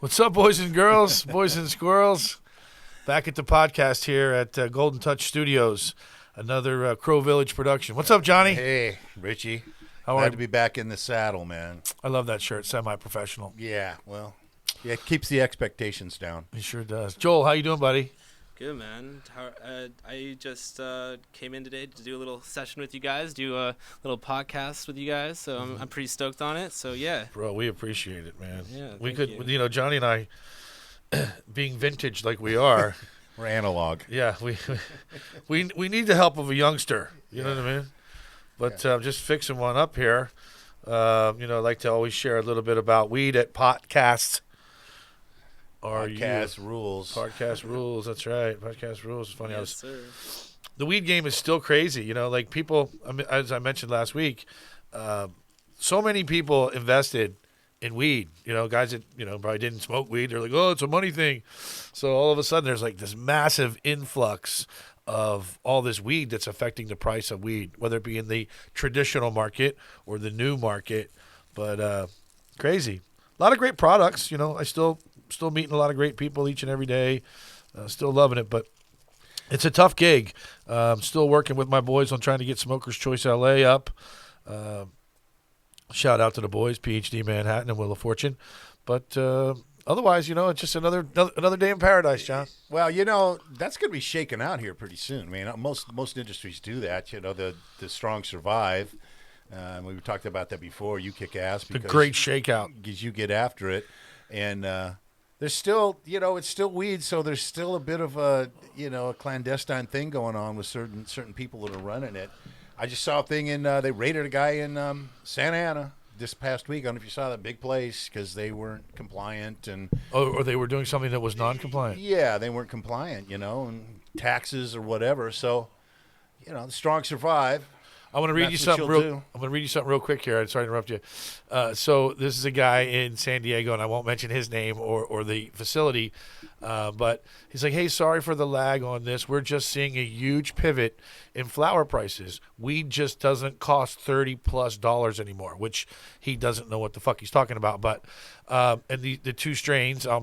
What's up, boys and girls, boys and squirrels? Back at the podcast here at Golden Touch Studios, another Crow Village production. What's up, Johnny? Hey, Richie. How are Glad you? to be back in the saddle, man. I love that shirt, semi-professional. Yeah, well, yeah, it keeps the expectations down. He sure does. Joel, how you doing, buddy? Good, man. I just came in today to do a little session with you guys, do a little podcast with you guys, so I'm pretty stoked on it. So, yeah. Bro, we appreciate it, man. Yeah, we thank could, you. Johnny and I, being vintage like we are, We're analog. yeah, we need the help of a youngster. You know what I mean? But just fixing one up here. I like to always share a little bit about weed at Podcast. Podcast rules. Podcast rules. That's right. Podcast rules. It's funny. Yes, sir. The weed game is still crazy. Like people, as I mentioned last week, so many people invested in weed. Guys that, probably didn't smoke weed. They're like, oh, it's a money thing. So all of a sudden there's like this massive influx of all this weed that's affecting the price of weed, whether it be in the traditional market or the new market. But crazy. A lot of great products. I still meeting a lot of great people each and every day. Still loving it, but it's a tough gig. Still working with my boys on trying to get Smokers Choice LA up. Shout out to the boys, PhD Manhattan and Wheel of Fortune. But otherwise, it's just another day in paradise, John. Well, that's going to be shaken out here pretty soon. I mean, most industries do that. The strong survive. We talked about that before. You kick ass. The great shakeout. Because you get after it. And there's still, it's still weed, so there's still a bit of a clandestine thing going on with certain people that are running it. I just saw a thing they raided a guy in Santa Ana this past week. I don't know if you saw that big place because they weren't compliant or they were doing something that was non-compliant. Yeah, they weren't compliant, and taxes or whatever. So, the strong survive. I want to read you something real quick here. I'm sorry to interrupt you. So this is a guy in San Diego, and I won't mention his name or the facility, but he's like, hey, sorry for the lag on this. We're just seeing a huge pivot in flower prices. Weed just doesn't cost $30+ anymore, which he doesn't know what the fuck he's talking about. But and the two strains I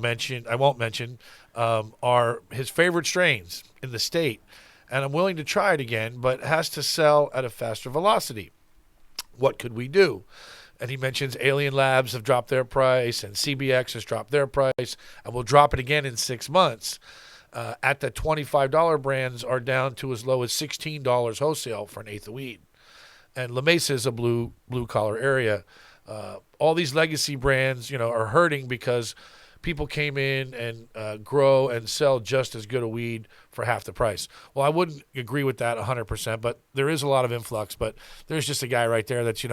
won't mention, are his favorite strains in the state. And I'm willing to try it again, but it has to sell at a faster velocity. What could we do? And he mentions Alien Labs have dropped their price, and CBX has dropped their price, and we'll drop it again in 6 months. At the $25 brands are down to as low as $16 wholesale for an eighth of weed. And La Mesa is a blue collar area. All these legacy brands, are hurting because people came in and grow and sell just as good a weed for half the price. Well, I wouldn't agree with that 100%, but there is a lot of influx. But there's just a guy right there that's,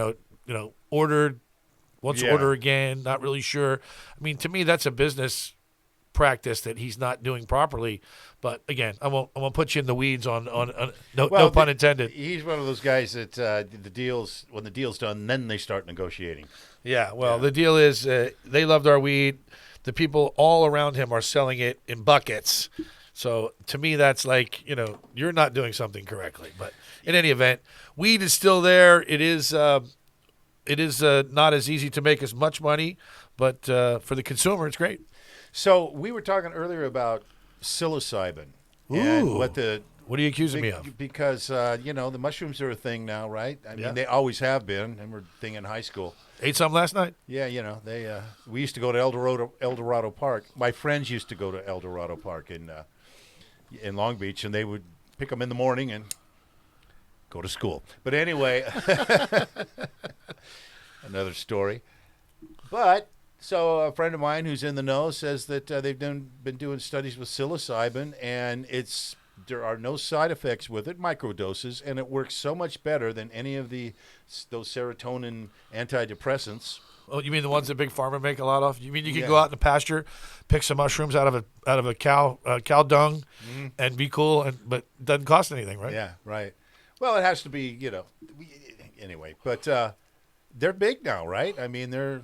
ordered, wants to order again, not really sure. I mean, to me, that's a business practice that he's not doing properly. But again, I won't put you in the weeds on no pun intended. He's one of those guys that when the deal's done, then they start negotiating. Yeah, well, the deal is they loved our weed. The people all around him are selling it in buckets. So to me, that's like, you're not doing something correctly. But in any event, weed is still there. It is not as easy to make as much money, but for the consumer, it's great. So we were talking earlier about psilocybin. Ooh. And What are you accusing me of? Because, the mushrooms are a thing now, right? I mean, they always have been, and we're a thing in high school. Ate some last night? Yeah, we used to go to El Dorado Park. My friends used to go to El Dorado Park in Long Beach, and they would pick them in the morning and go to school. But anyway, another story. But so a friend of mine who's in the know says that they've been doing studies with psilocybin, and there are no side effects with it, microdoses, and it works so much better than any of those serotonin antidepressants. Oh, you mean the ones that Big Pharma make a lot of? You mean you can go out in the pasture, pick some mushrooms out of a cow dung, and be cool, but it doesn't cost anything, right? Yeah, right. Well, it has to be, anyway. But they're big now, right? I mean, they're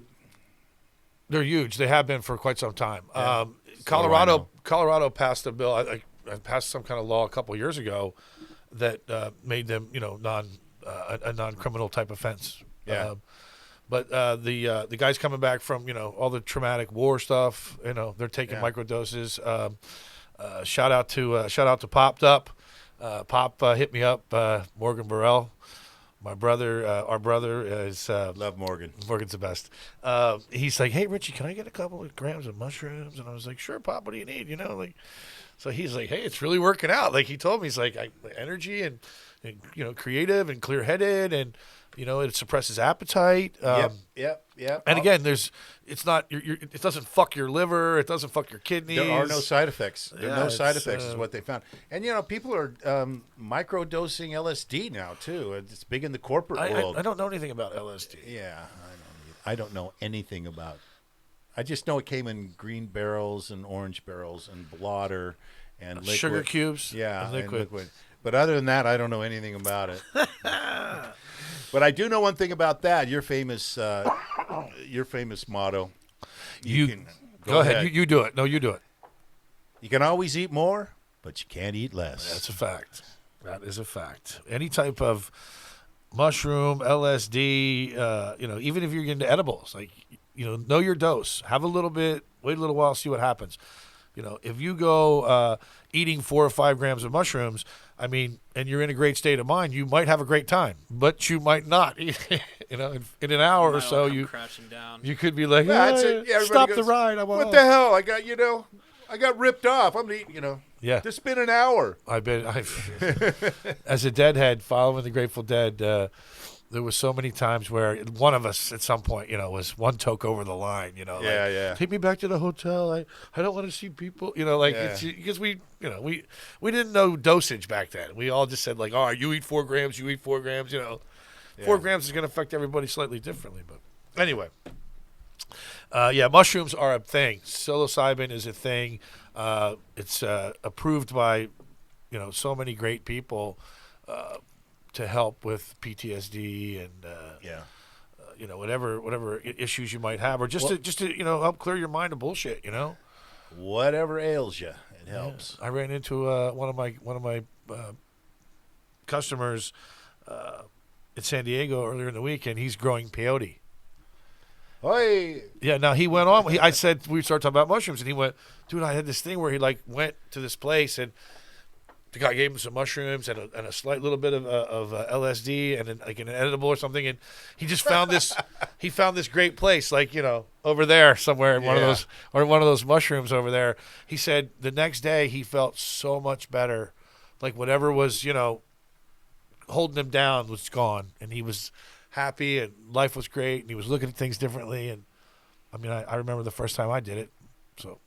huge. They have been for quite some time. Yeah. Colorado passed a bill. I passed some kind of law a couple years ago that made them, a non-criminal type offense. Yeah. But the guys coming back from all the traumatic war stuff, they're taking microdoses. Shout out to Popped Up. Pop hit me up. Morgan Burrell, my brother, our brother is love Morgan. Morgan's the best. He's like, hey Richie, can I get a couple of grams of mushrooms? And I was like, sure, Pop. What do you need? So he's like, hey, it's really working out. Like he told me, he's like, energy and creative and clear headed and. It suppresses appetite. Yep. And again, it's not it doesn't fuck your liver. It doesn't fuck your kidneys. There are no side effects. There are no side effects is what they found. And people are microdosing LSD now too. It's big in the corporate world. I don't know anything about LSD. Yeah, I don't know anything about. I just know it came in green barrels and orange barrels and blotter and liquid. Sugar cubes. Yeah, and liquid. But other than that, I don't know anything about it. But I do know one thing about that. Your famous motto. Go ahead. You do it. No, you do it. You can always eat more, but you can't eat less. That's a fact. That is a fact. Any type of mushroom, LSD, even if you're getting into edibles, know your dose. Have a little bit. Wait a little while. See what happens. If you go eating 4 or 5 grams of mushrooms, and you're in a great state of mind, you might have a great time, but you might not. In an hour or so, you could be like, stop the ride. What the hell? I got ripped off. I'm eating. Yeah. It's been an hour. As a Deadhead following the Grateful Dead, there was so many times where one of us at some point, was one toke over the line, take me back to the hotel. I don't want to see people, it's because we didn't know dosage back then. We all just said all right, you eat 4 grams, you eat 4 grams, 4 grams is going to affect everybody slightly differently. But anyway, mushrooms are a thing. Psilocybin is a thing. It's approved by, so many great people, to help with PTSD and whatever issues you might have, or just to help clear your mind of bullshit. Whatever ails you, it helps. I ran into one of my customers in San Diego earlier in the week, and he's growing peyote. Hey. Yeah. Now he went on. I said we started talking about mushrooms, and he went, dude. I had this thing where he went to this place and. The guy gave him some mushrooms and a slight little bit of LSD and an edible or something, and he just found this. He found this great place, over there somewhere in one of those mushrooms over there. He said the next day he felt so much better, whatever was holding him down was gone, and he was happy and life was great, and he was looking at things differently. And I remember the first time I did it, so.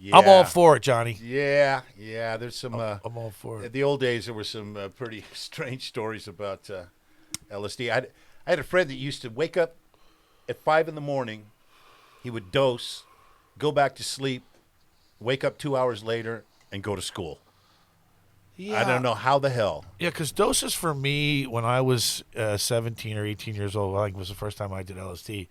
Yeah. I'm all for it, Johnny. Yeah. There's some. I'm all for it. In the old days, there were some pretty strange stories about LSD. I had a friend that used to wake up at 5 a.m. He would dose, go back to sleep, wake up 2 hours later, and go to school. Yeah. I don't know how the hell. Yeah, because doses for me when I was 17 or 18 years old, I think was the first time I did LSD.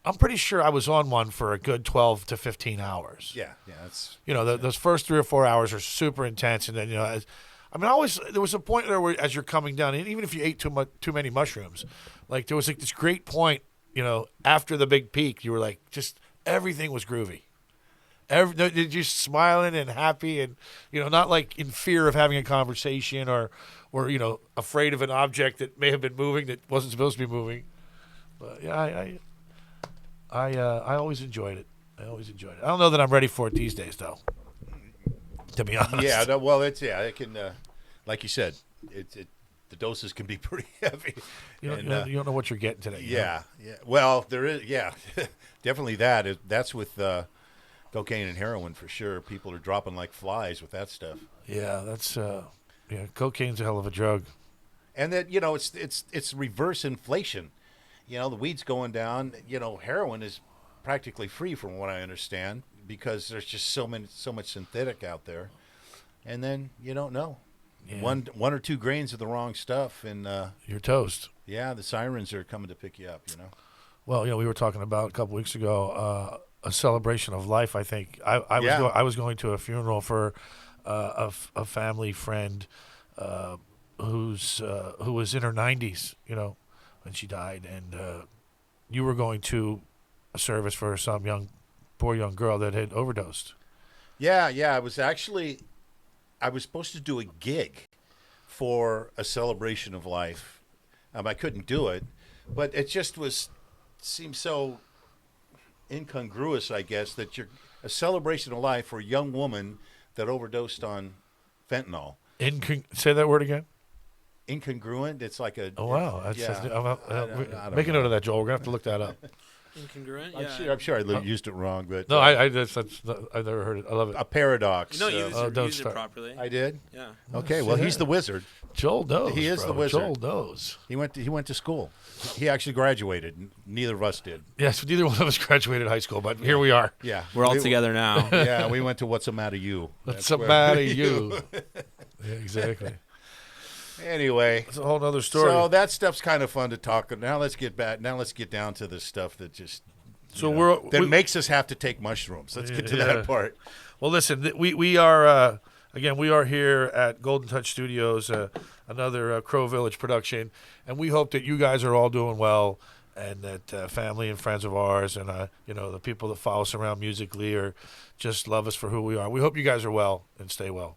I'm pretty sure I was on one for a good 12 to 15 hours. Yeah, that's those first 3 or 4 hours are super intense, and then there was a point there where as you're coming down, and even if you ate too many mushrooms, there was this great point, after the big peak, you were just everything was groovy. You're just smiling and happy, and not in fear of having a conversation or afraid of an object that may have been moving that wasn't supposed to be moving. But yeah, I always enjoyed it. I don't know that I'm ready for it these days, though. To be honest. Yeah. It can, like you said, the doses can be pretty heavy. You don't know what you're getting today. Yeah. Well, there is. Yeah, definitely that. That's with cocaine and heroin for sure. People are dropping like flies with that stuff. Yeah, that's cocaine's a hell of a drug. And that it's reverse inflation. The weed's going down. Heroin is practically free from what I understand because there's just so much synthetic out there. And then you don't know. Yeah. One or 2 grains of the wrong stuff and you're toast. Yeah, the sirens are coming to pick you up, Well, we were talking about a couple weeks ago a celebration of life, I think. I was going to a funeral for a family friend who was in her 90s, when she died, and you were going to a service for some poor young girl that had overdosed. Yeah. I was supposed to do a gig for a celebration of life. I couldn't do it, but it just seemed so incongruous, I guess, that you're a celebration of life for a young woman that overdosed on fentanyl. Say that word again. Incongruent. It's like a. Oh wow! I make a note of that, Joel. We're gonna have to look that up. Incongruent. Yeah. I'm sure I used it wrong, but No, I've never heard it. I love it. a paradox. No, you don't used it start. properly. I did. Yeah. Okay, well, he's the wizard. Joel knows. He is bro. the wizard. Joel knows. He went to school. He actually graduated. Neither of us did. Yes, neither one of us graduated high school, but here we are. Yeah, We're all together now. Yeah, we went to What's the Matter You. What's the matter, you? Yeah, exactly. Anyway, It's a whole other story. so that stuff's kind of fun to talk. Now let's get back. Now let's get down to the stuff that just that makes us have to take mushrooms. Let's get to that part. Well, listen, we are again, we are here at Golden Touch Studios, another Crow Village production, and we hope that you guys are all doing well, and that family and friends of ours, and the people that follow us around musically, or just love us for who we are. We hope you guys are well and stay well,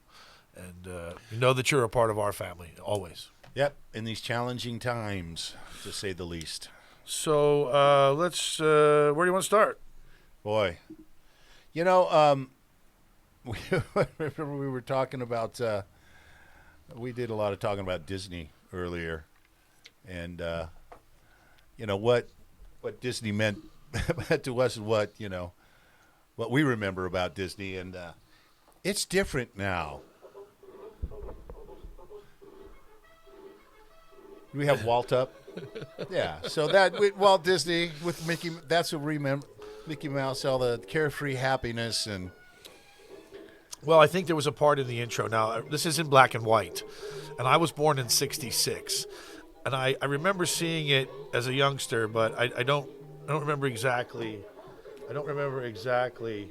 and you know that you're a part of our family always. Yep, in these challenging times, to say the least. So let's. Where do you want to start? Boy, we were talking about. We did a lot of talking about Disney earlier, and what Disney meant to us, and what we remember about Disney, and it's different now. We have Walt up. Yeah, so that Walt Disney with Mickey, that's what we remember. Mickey Mouse, all the carefree happiness, and well, I think there was a part in the intro. Now, this is in black and white, and I was born in '66, and I remember seeing it as a youngster, but I don't remember exactly. I don't remember exactly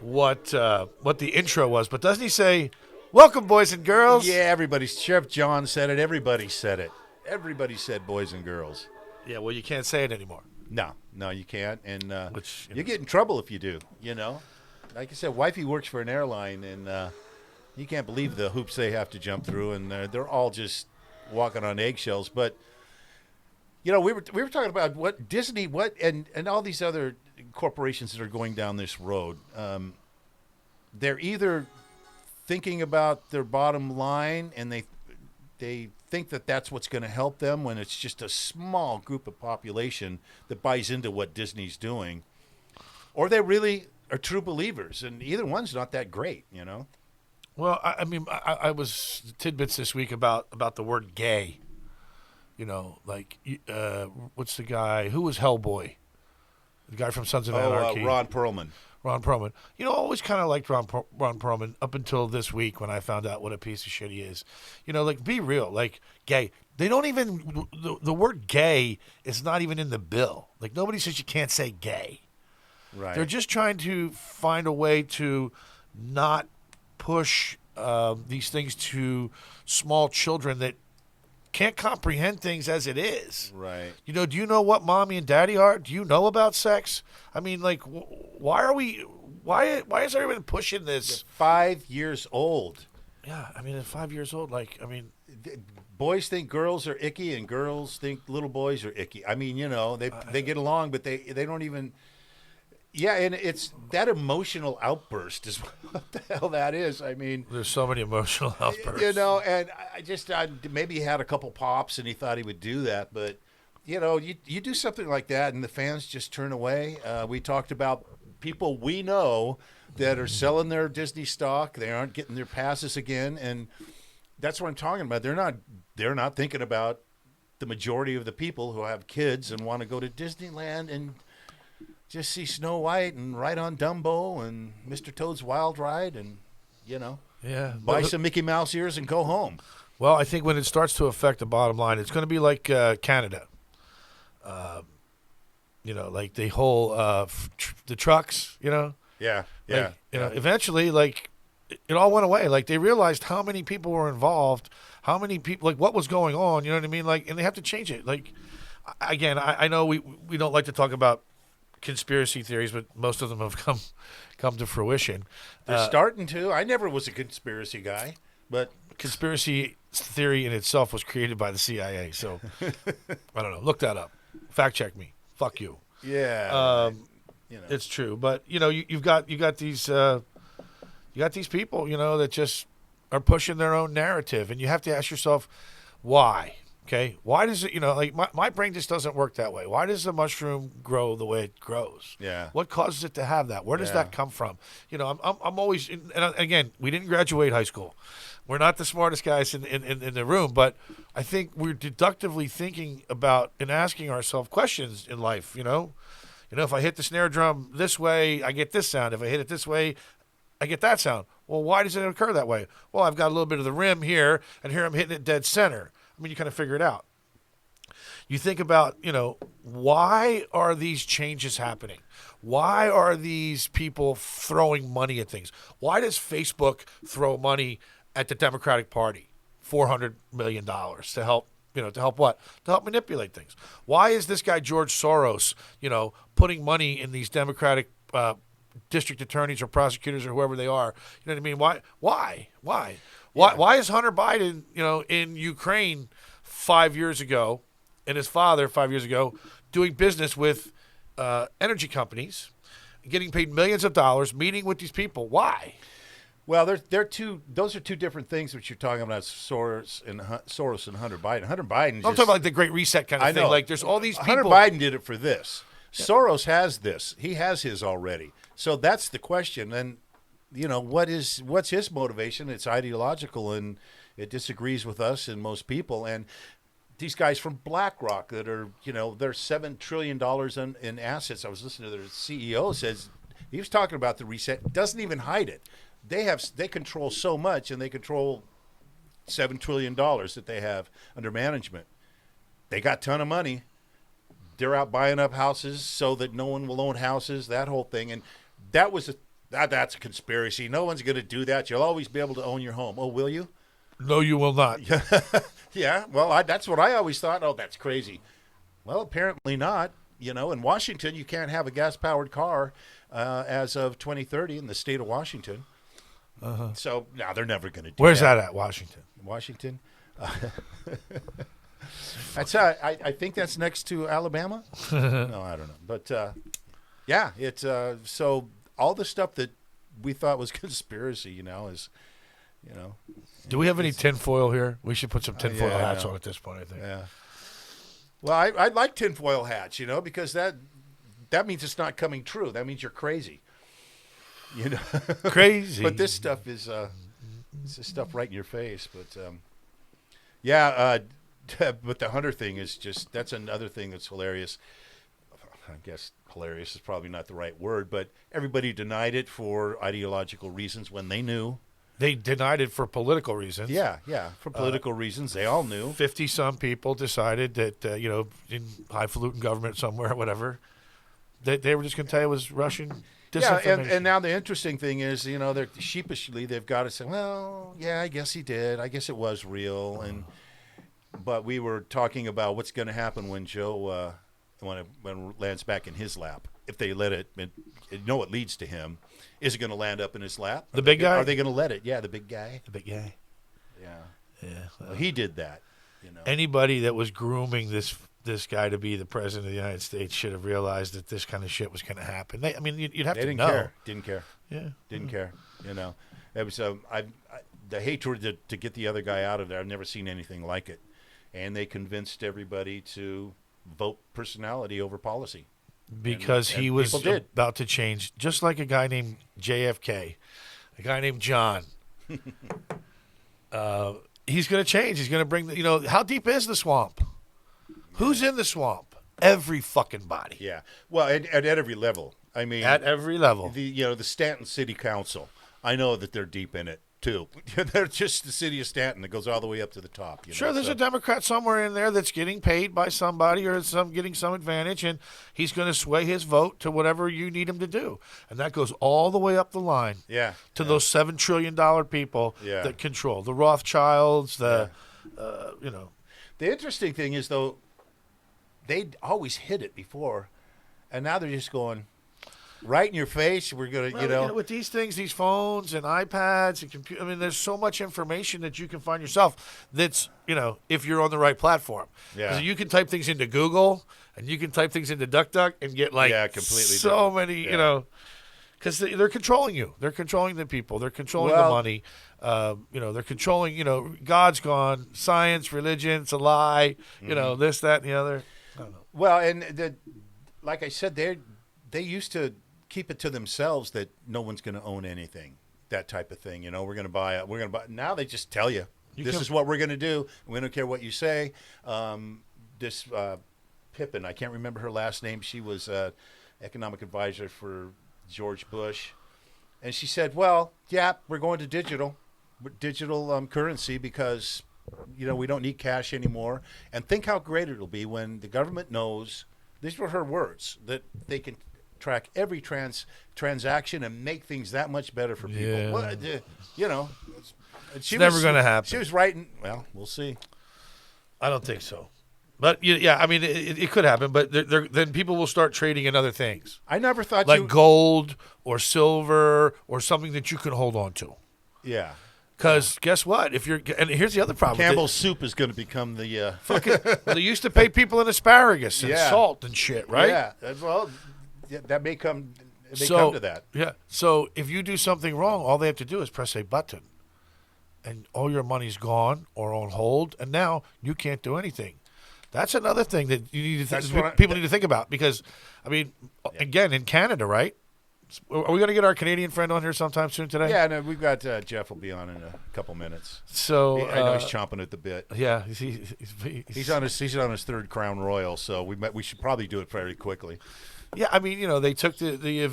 what the intro was. But doesn't he say, "Welcome, boys and girls"? Yeah, Sheriff John said it. Everybody said it. Everybody said boys and girls. Yeah, well, you can't say it anymore. No, you can't, and Which, you get in trouble if you do. Like I said, wifey works for an airline, and you can't believe the hoops they have to jump through, and they're all just walking on eggshells. But we were talking about what Disney, and all these other corporations that are going down this road. They're either thinking about their bottom line, and they think that that's what's going to help them, when it's just a small group of population that buys into what Disney's doing, or they really are true believers, and either one's not that great, Well, I was tidbits this week about the word gay. What's the guy who was Hellboy? The guy from Sons of Anarchy. Ron Perlman. Ron Perlman. I always kind of liked Ron Perlman up until this week when I found out what a piece of shit he is. Be real. Gay. They don't even, the word gay is not even in the bill. Nobody says you can't say gay. Right. They're just trying to find a way to not push these things to small children that can't comprehend things as it is. Right. Do you know what mommy and daddy are? Do you know about sex? Why is everyone pushing this? You're 5 years old. Yeah, at 5 years old, boys think girls are icky, and girls think little boys are icky. They get along, but they don't even. Yeah, and it's that emotional outburst is what the hell that is. There's so many emotional outbursts. And maybe he had a couple pops and he thought he would do that, but you do something like that and the fans just turn away. We talked about people we know that are selling their Disney stock. They aren't getting their passes again, and that's what I'm talking about. They're not thinking about the majority of the people who have kids and want to go to Disneyland and just see Snow White and ride on Dumbo and Mr. Toad's Wild Ride and, buy some Mickey Mouse ears and go home. Well, I think when it starts to affect the bottom line, it's going to be like Canada. The whole the trucks. Yeah. Eventually, it all went away. They realized how many people were involved, How many people, like, what was going on? You know what I mean? Like, and they have to change it. Like, again, I know we don't like to talk about conspiracy theories, but most of them have come to fruition. They're starting to. I never was a conspiracy guy, but conspiracy theory in itself was created by the CIA. So I don't know. Look that up. Fact check me. Fuck you. yeah, It's true, but you've got these people that just are pushing their own narrative, and you have to ask yourself why. Okay, why does it? Like my brain just doesn't work that way. Why does the mushroom grow the way it grows? Yeah. What causes it to have that? Where does that come from? I'm always. And again, we didn't graduate high school. We're not the smartest guys in the room, but I think we're deductively thinking about and asking ourselves questions in life. If I hit the snare drum this way, I get this sound. If I hit it this way, I get that sound. Well, why does it occur that way? Well, I've got a little bit of the rim here, and here I'm hitting it dead center. I mean, you kind of figure it out. You think about, why are these changes happening? Why are these people throwing money at things? Why does Facebook throw money at the Democratic Party? $400 million to help, to help what? To help manipulate things. Why is this guy George Soros, putting money in these Democratic district attorneys or prosecutors or whoever they are? You know what I mean? Why? Why is Hunter Biden, in Ukraine 5 years ago, and his father 5 years ago, doing business with energy companies, getting paid millions of dollars, meeting with these people? Why? Well, those are two different things that you're talking about, Soros and Hunter Biden. Hunter Biden. I'm talking about like the Great Reset kind of thing. Like there's all these people. Hunter Biden did it for this. Yeah. Soros has this. He has his already. So that's the question. And what's his motivation? It's ideological, and it disagrees with us and most people. And these guys from BlackRock that are, they're $7 trillion in assets. I was listening to their CEO says he was talking about the reset. Doesn't even hide it. They control so much, and they control $7 trillion that they have under management. They got a ton of money. They're out buying up houses so that no one will own houses. That whole thing, and that's a conspiracy. No one's going to do that. You'll always be able to own your home. Oh, will you? No, you will not. Yeah. Well, that's what I always thought. Oh, that's crazy. Well, apparently not. In Washington, you can't have a gas-powered car as of 2030 in the state of Washington. Uh-huh. So now they're never going to do Where's that. that at, Washington? Washington. That's I think that's next to Alabama. No, I don't know. But yeah, it's so all the stuff that we thought was conspiracy, is. Do we have any tinfoil here? We should put some tinfoil hats on at this point, I think. Yeah. Well, I like tinfoil hats, because that means it's not coming true. That means you're crazy. Crazy. But this stuff is it's this stuff right in your face. But but the Hunter thing is that's another thing that's hilarious. I guess hilarious is probably not the right word, but everybody denied it for ideological reasons when they knew. They denied it for political reasons. Yeah, for political reasons. They all knew. 50-some people decided that, in highfalutin government somewhere, whatever, they were just going to tell you it was Russian disinformation. Yeah, and now the interesting thing is, they're sheepishly, they've got to say, well, yeah, I guess he did. I guess it was real. But we were talking about what's going to happen when Joe, when it lands back in his lap. If they let it, it leads to him. Is it going to land up in his lap? The big guy? Are they going to let it? Yeah, the big guy. The big guy. Yeah. Well, he did that. Anybody that was grooming this guy to be the president of the United States should have realized that this kind of shit was going to happen. You'd have to know. Didn't care. Yeah. Didn't care. It was the hatred to get the other guy out of there. I've never seen anything like it. And they convinced everybody to vote personality over policy. Because he was about to change, just like a guy named JFK, a guy named John. He's going to change. He's going to bring how deep is the swamp? Who's in the swamp? Every fucking body. Yeah. Well, at every level. I mean, at every level. The Stanton City Council. I know that they're deep in it too. They're just the city of Stanton that goes all the way up to the top. Sure, there's a Democrat somewhere in there that's getting paid by somebody or getting some advantage, and he's going to sway his vote to whatever you need him to do, and that goes all the way up the line. Yeah. To those $7 trillion people that control the Rothschilds, you know. The interesting thing is, though, they always hid it before, and now they're just going right in your face. We're gonna, Well, with these things, these phones and iPads and computer. I mean, there's so much information that you can find yourself. That's if you're on the right platform. Yeah. 'Cause you can type things into Google and you can type things into DuckDuck and get completely so different. many, because they're controlling you. They're controlling the people. They're controlling the money. They're controlling. God's gone. Science, religion, it's a lie. This, that, and the other. I don't know. Well, and like I said, they used to keep it to themselves that no one's going to own anything, that type of thing. We're going to buy. Now they just tell you, this is what we're going to do. We don't care what you say. This Pippin, I can't remember her last name. She was economic advisor for George Bush, and she said, "Well, yeah, we're going to digital currency because we don't need cash anymore. And think how great it'll be when the government knows." These were her words, that they can track every transaction and make things that much better for people. Yeah. Well, It's never going to happen. She was writing. Well, we'll see. I don't think so. But I mean, it could happen. But then people will start trading in other things, I never thought like gold or silver or something that you can hold on to. Yeah. Because guess what? And here's the other problem. Campbell's soup is going to become the. Well, they used to pay people in asparagus and salt and shit, right? Yeah. Well, that may come. It may come to that. Yeah. So if you do something wrong, all they have to do is press a button, and all your money's gone or on hold, and now you can't do anything. That's another thing that you need to people need to think about, because, I mean, again, in Canada, right? Are we going to get our Canadian friend on here sometime soon today? Yeah, no, we've got Jeff will be on in a couple minutes. So I know he's chomping at the bit. Yeah, he's on his third Crown Royal, so we should probably do it very quickly. Yeah, I mean, they took the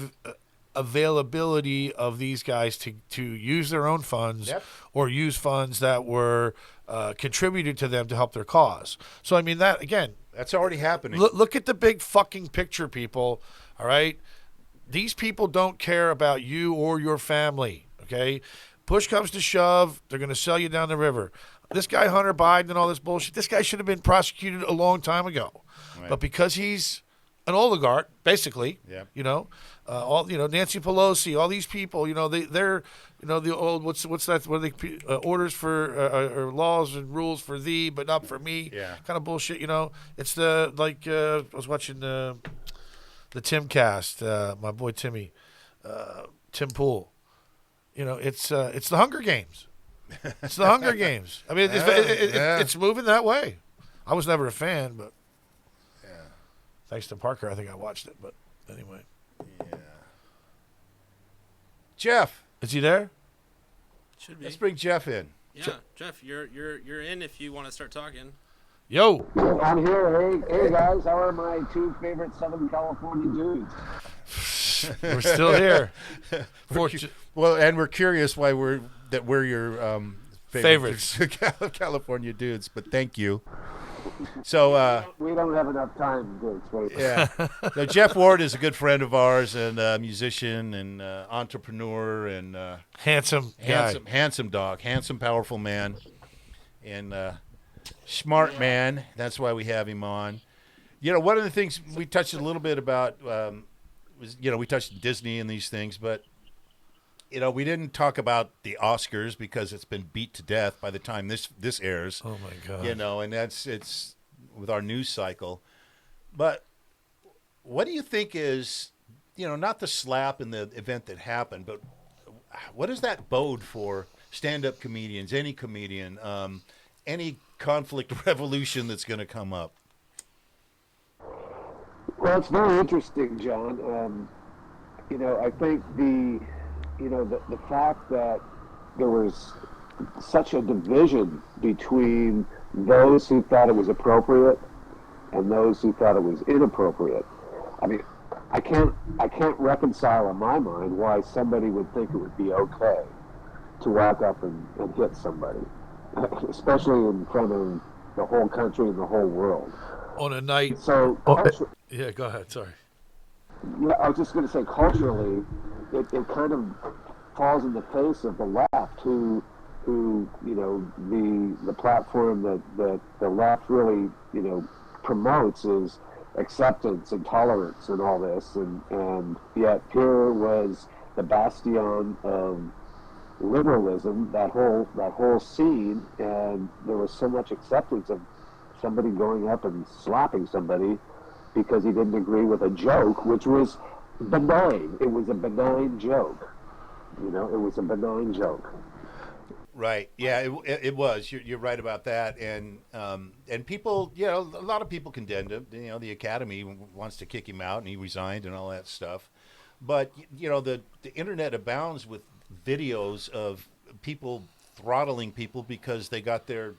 availability of these guys to use their own funds or use funds that were contributed to them to help their cause. So I mean, that again, that's already happening. Look at the big fucking picture, people. All right. These people don't care about you or your family, okay? Push comes to shove, they're going to sell you down the river. This guy, Hunter Biden, and all this bullshit, this guy should have been prosecuted a long time ago. Right. But because he's an oligarch, basically, Nancy Pelosi, all these people, they're the old, what's that, what are they, orders for, or laws and rules for thee, but not for me, kind of bullshit, It's I was watching the Timcast, my boy Timmy, Tim Pool. It's the Hunger Games. It's the Hunger Games. I mean, it's moving that way. I was never a fan, but thanks to Parker, I think I watched it. But anyway, Jeff, is he there? Should be. Let's bring Jeff in. Yeah, Jeff, you're in if you want to start talking. Yo. I'm here. Hey guys, how are my two favorite Southern California dudes? We're still here. And we're curious why we're your favorites California dudes. But thank you. So we don't have enough time to explain. Yeah. So Jeff Ward is a good friend of ours and a musician and entrepreneur and handsome dog, handsome, powerful man, and smart man. That's why we have him on. One of the things we touched a little bit about was we touched Disney and these things, but we didn't talk about the Oscars because it's been beat to death by the time this airs. Oh my God. And it's with our news cycle. But what do you think is, not the slap in the event that happened, but what does that bode for stand-up comedians, any comedian, any conflict revolution that's going to come up? Well, it's very interesting, John. I think the fact that there was such a division between those who thought it was appropriate and those who thought it was inappropriate. I mean, I can't reconcile in my mind why somebody would think it would be okay to walk up and hit somebody, especially in front of the whole country and the whole world. On a night. So, yeah, go ahead. Sorry. Yeah, I was just going to say, culturally, it kind of falls in the face of the left, who who, the platform that the left really, promotes is acceptance and tolerance and all this, and yet here was the bastion of liberalism, that whole scene, and there was so much acceptance of somebody going up and slapping somebody because he didn't agree with a joke, which was benign. It was a benign joke. It was a benign joke. Right. Yeah, it was. You're right about that. And people, a lot of people condemned him. The Academy wants to kick him out, and he resigned and all that stuff. But, the internet abounds with videos of people throttling people because they got the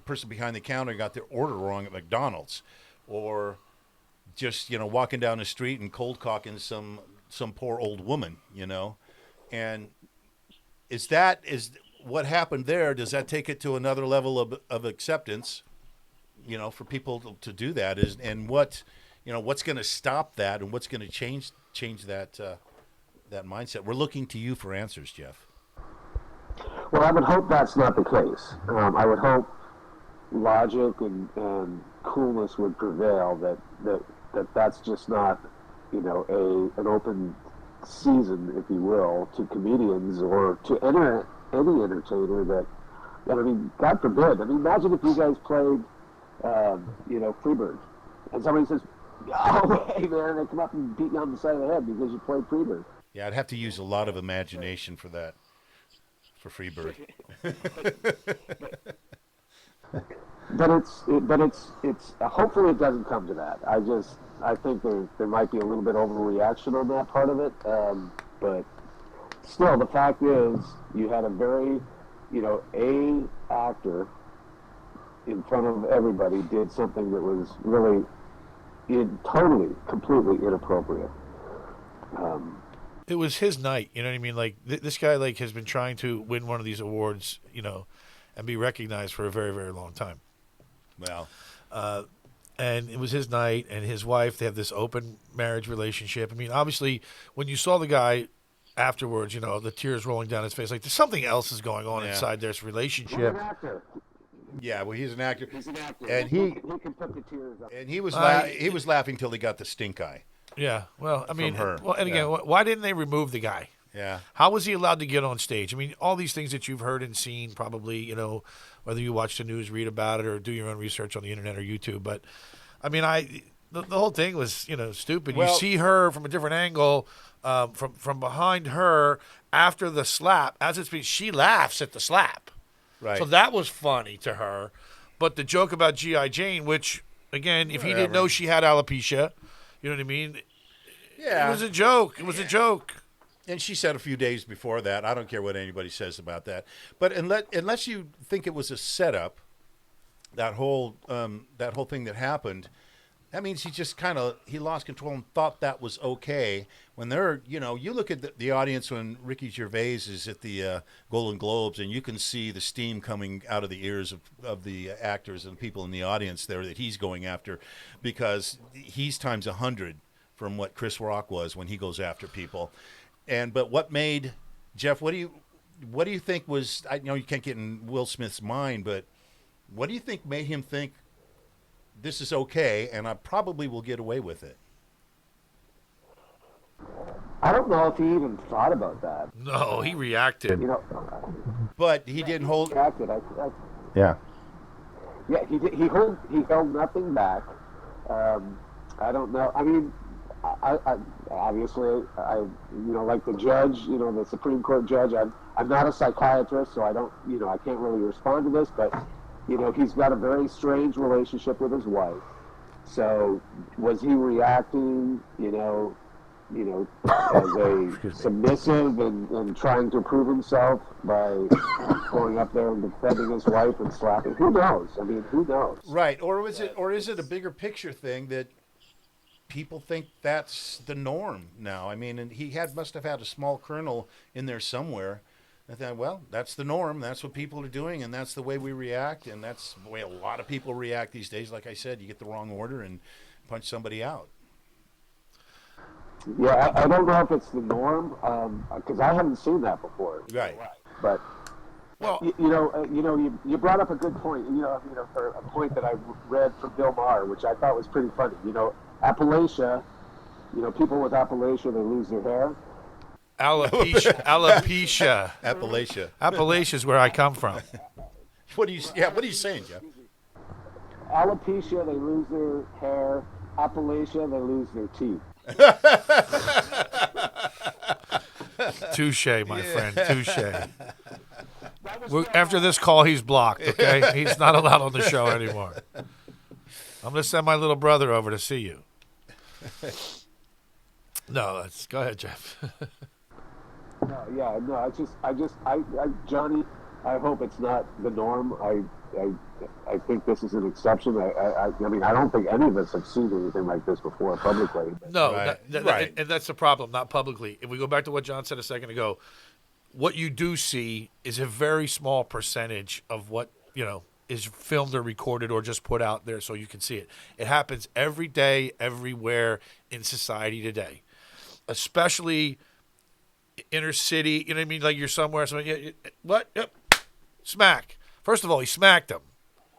person behind the counter got their order wrong at McDonald's, or just, walking down the street and cold cocking some poor old woman, and is what happened there? Does that take it to another level of acceptance, for people to do that? And what's going to stop that, and what's going to change that that mindset? We're looking to you for answers, Jeff. Well, I would hope that's not the case. I would hope logic and coolness would prevail. That's just not, an open season, if you will, to comedians or to any entertainer that I mean, God forbid. I mean, imagine if you guys played, Freebird, and somebody says, "Oh, hey man," they come up and beat you on the side of the head because you played Freebird. Yeah, I'd have to use a lot of imagination for that, for Freebird. But it's hopefully it doesn't come to that. I think there might be a little bit overreaction on that part of it. But still, the fact is, you had a very, a actor in front of everybody did something that was really totally, completely inappropriate. It was his night, you know what I mean? Like this guy, has been trying to win one of these awards, and be recognized for a very, very long time. Well, and it was his night, and his wife, they have this open marriage relationship. I mean, obviously, when you saw the guy afterwards, the tears rolling down his face, like there's something else is going on inside this relationship. He's an actor. Yeah, well, he's an actor. He's an actor. And he can put the tears up. And he was laughing till he got the stink eye. Yeah, well, I mean, her. Well, and again, why didn't they remove the guy? Yeah. How was he allowed to get on stage? I mean, all these things that you've heard and seen, probably, whether you watch the news, read about it, or do your own research on the internet or YouTube. But, I mean, the whole thing was, stupid. Well, you see her from a different angle, from behind her after the slap. As it's been, she laughs at the slap. Right. So that was funny to her. But the joke about G.I. Jane, which, again, if he didn't know she had alopecia, you know what I mean? Yeah. It was a joke. It was a joke. And she said a few days before that, I don't care what anybody says about that. But unless you think it was a setup, that whole thing that happened, that means he lost control and thought that was okay. When you look at the audience when Ricky Gervais is at the Golden Globes, and you can see the steam coming out of the ears of the actors and people in the audience there that he's going after, because he's times 100 from what Chris Rock was when he goes after people. But what made Jeff? What do you think was? I know you can't get in Will Smith's mind, but what do you think made him think this is okay, and I probably will get away with it? I don't know if he even thought about that. No, he reacted. But he didn't hold. Reacted. Yeah. Yeah, he held nothing back. I don't know. I mean, I obviously, like the judge, the Supreme Court judge, I'm not a psychiatrist, so I don't, I can't really respond to this, but, he's got a very strange relationship with his wife. So was he reacting, as a submissive and trying to prove himself by going up there and defending his wife and slapping? Who knows? I mean, who knows? Right. Or is it a bigger picture thing that people think that's the norm now? I mean, and he must have had a small kernel in there somewhere. I thought, well, that's the norm. That's what people are doing, and that's the way we react, and that's the way a lot of people react these days. Like I said, you get the wrong order and punch somebody out. Yeah, I don't know if it's the norm, because I haven't seen that before. Right. But Well, you brought up a good point. For a point that I read from Bill Maher, which I thought was pretty funny. Appalachia. People with Appalachia, they lose their hair. Alopecia. Appalachia. Appalachia is where I come from. What are you saying, Jeff? Alopecia, they lose their hair. Appalachia, they lose their teeth. Touche, my friend. Touche. After this call, he's blocked, okay? He's not allowed on the show anymore. I'm going to send my little brother over to see you. No, go ahead, Jeff. Johnny, I hope it's not the norm. I think this is an exception. I mean, I don't think any of us have seen anything like this before publicly. No, right. And that's the problem, not publicly. If we go back to what John said a second ago, what you do see is a very small percentage of what, is filmed or recorded or just put out there so you can see it. It happens every day, everywhere in society today, especially inner city. You know what I mean? Like you're somewhere. What? Yep. Smack. First of all, he smacked him.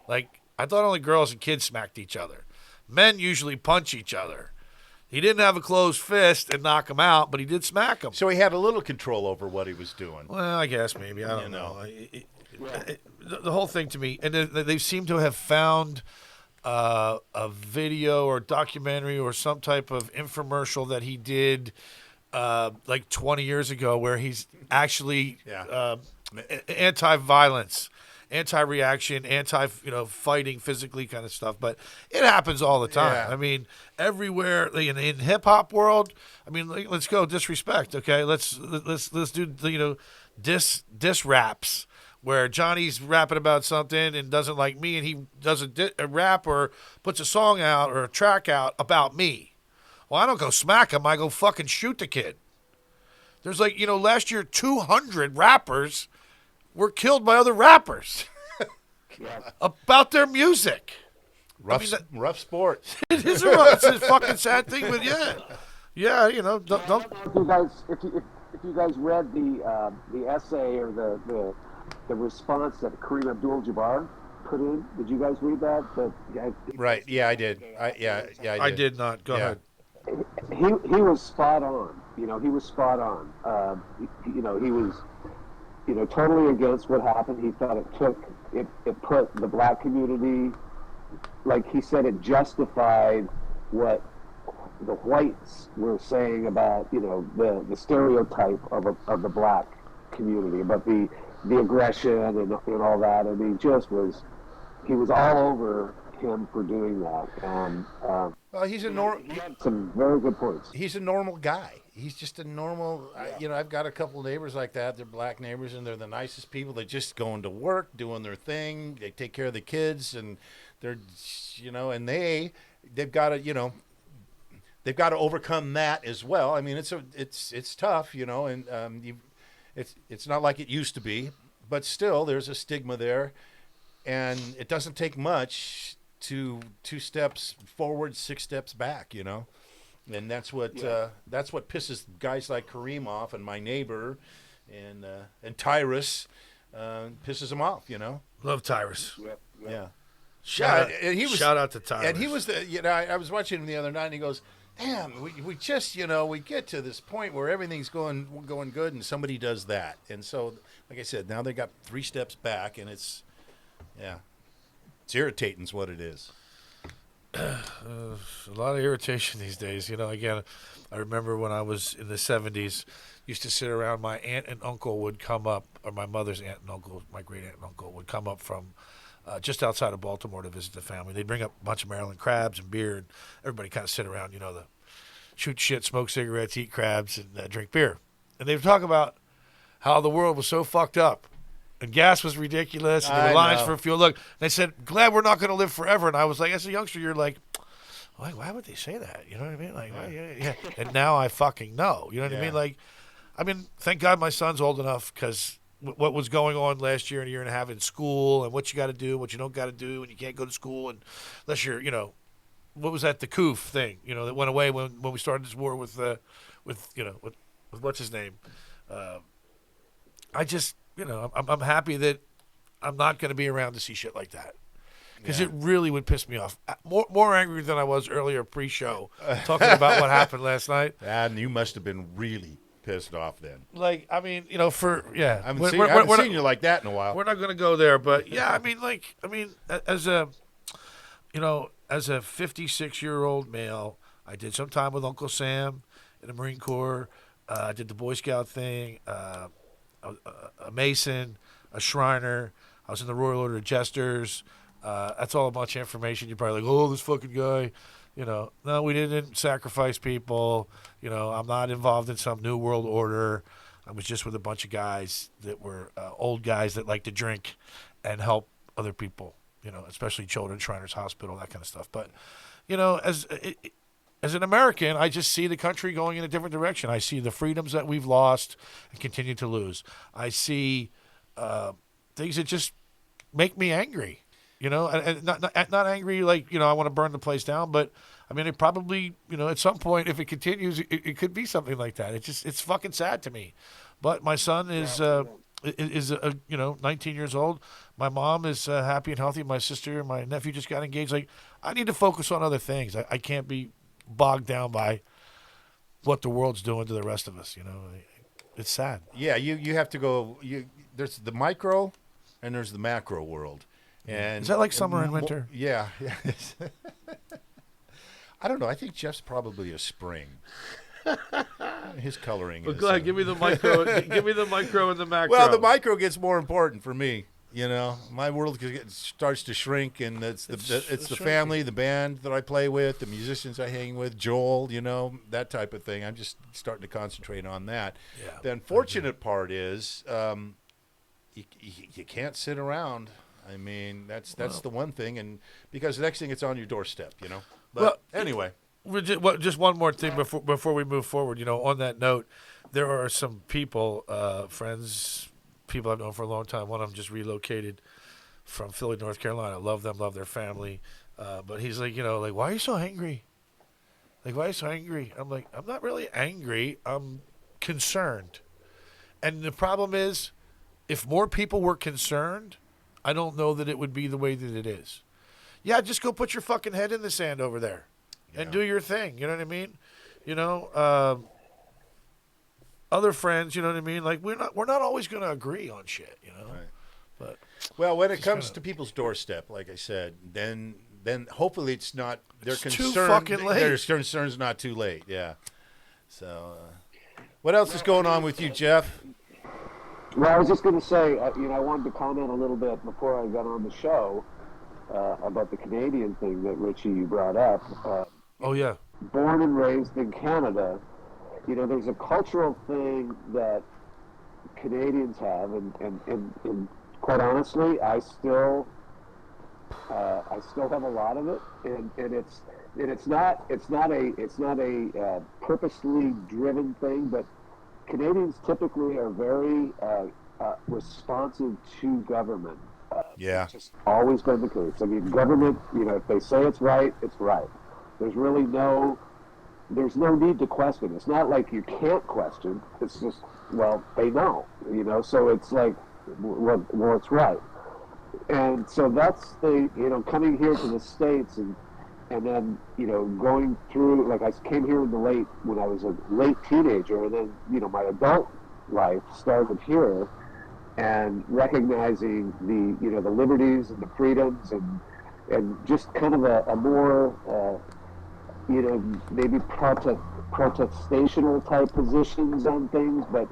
Like, I thought only girls and kids smacked each other. Men usually punch each other. He didn't have a closed fist and knock him out, but he did smack him. So he had a little control over what he was doing. Well, I guess maybe. I don't know. The whole thing to me, and they seem to have found a video or documentary or some type of infomercial that he did like 20 years ago where he's actually anti-violence, anti-reaction, fighting physically kind of stuff. But it happens all the time. Yeah. I mean, everywhere in hip-hop world, I mean, let's go disrespect, okay? Let's do, diss raps where Johnny's rapping about something and doesn't like me, and he does a rap or puts a song out or a track out about me. Well, I don't go smack him. I go fucking shoot the kid. There's last year 200 rappers were killed by other rappers about their music. Rough sport. It is it's a fucking sad thing, but don't. If you guys read the essay or the response that Kareem Abdul-Jabbar put in, did you guys read that? Right. Yeah, I did. I did. I did not. Go ahead. He was spot on. He was spot on. He was, totally against what happened. He thought it put the black community, like he said, it justified what the whites were saying about, the stereotype of the black community, about the aggression and all that. I mean, he was all over him for doing that. And well, he had some very good points. He's a normal guy. He's just a normal. I've got a couple of neighbors like that. They're black neighbors, and they're the nicest people. They're just going to work, doing their thing. They take care of the kids, and they're, and they've got to, they've got to overcome that as well. I mean, it's tough, and it's not like it used to be, but still, there's a stigma there, and it doesn't take much to 2 steps forward, 6 steps back, and that's what pisses guys like Kareem off, and my neighbor, and Tyrus, pisses him off, Love Tyrus. Yeah. Shout out to Tyrus. And he was I was watching him the other night, and he goes, damn, we just, we get to this point where everything's going good, and somebody does that. And so, like I said, now they got 3 steps back, and it's irritating is what it is. A lot of irritation these days. Again, I remember when I was in the 70s, used to sit around, my aunt and uncle would come up, or my mother's aunt and uncle, my great aunt and uncle, would come up from just outside of Baltimore to visit the family. They'd bring up a bunch of Maryland crabs and beer, and everybody kind of sit around, shoot shit, smoke cigarettes, eat crabs, and drink beer. And they would talk about how the world was so fucked up, and gas was ridiculous, and there were lines for fuel. Look, they said, glad we're not going to live forever. And I was like, as a youngster, you're like, why would they say that? You know what I mean? Like, yeah. And now I fucking know. You know what I mean? Like, thank God my son's old enough, because what was going on last year and a year and a half in school, and what you got to do, what you don't got to do, and you can't go to school unless you're, what was that, the COOF thing, that went away when we started this war with what's his name? I'm happy that I'm not going to be around to see shit like that. Because it really would piss me off. More angry than I was earlier pre-show, talking about what happened last night. And you must have been really pissed off then. Like, I mean, I haven't seen you like that in a while. We're not going to go there, but yeah, as a 56-year-old male, I did some time with Uncle Sam in the Marine Corps. I did the Boy Scout thing, a Mason, a Shriner. I was in the Royal Order of Jesters. That's all a bunch of information. You're probably like, oh, this fucking guy. No, we didn't sacrifice people. I'm not involved in some new world order. I was just with a bunch of guys that were old guys that like to drink and help other people, especially children, Shriners Hospital, that kind of stuff. But, as an American, I just see the country going in a different direction. I see the freedoms that we've lost and continue to lose. I see things that just make me angry. And not angry like, I want to burn the place down, but I mean, it probably, at some point, if it continues, it could be something like that. It's fucking sad to me. But my son is 19 years old. My mom is happy and healthy. My sister and my nephew just got engaged. Like, I need to focus on other things. I can't be bogged down by what the world's doing to the rest of us. It's sad. Yeah. You have to go, there's the micro and there's the macro world. And is that like summer and winter? Yeah. I don't know. I think Jeff's probably a spring. His coloring. But go ahead, give me the micro. Give me the micro and the macro. Well, the micro gets more important for me. My world starts to shrink, and it's the family, the band that I play with, the musicians I hang with, Joel. That type of thing. I'm just starting to concentrate on that. Yeah. The unfortunate part is you can't sit around. I mean, that's the one thing, and because the next thing it's on your doorstep, But anyway, just one more thing before we move forward. On that note, there are some people, friends, people I've known for a long time. One of them just relocated from Philly, North Carolina. Love them, love their family. But he's like, why are you so angry? Like, why are you so angry? I'm like, I'm not really angry. I'm concerned. And the problem is, if more people were concerned, I don't know that it would be the way that it is. Yeah, just go put your fucking head in the sand over there and do your thing. You know what I mean? Other friends, you know what I mean? Like, we're not always going to agree on shit, Right. But when it comes to people's doorstep, like I said, then hopefully it's not their concern. Too fucking late. Their concern's not too late. Yeah. So, what else is going on with you, Jeff? Well, I was just going to say, I wanted to comment a little bit before I got on the show about the Canadian thing that Richie you brought up. Oh yeah. Born and raised in Canada, there's a cultural thing that Canadians have, and quite honestly, I still have a lot of it, and it's not a purposely driven thing, but Canadians typically are very responsive to government. Yeah. It's just always been the case. I mean, government, if they say it's right, it's right. There's really there's no need to question. It's not like you can't question. It's just, they know, so it's like, well, it's right. And so that's coming here to the States and then, going through, like I came here when I was a late teenager, and then, my adult life started here, and recognizing the liberties and the freedoms and just kind of a more, maybe protestational type positions on things, but,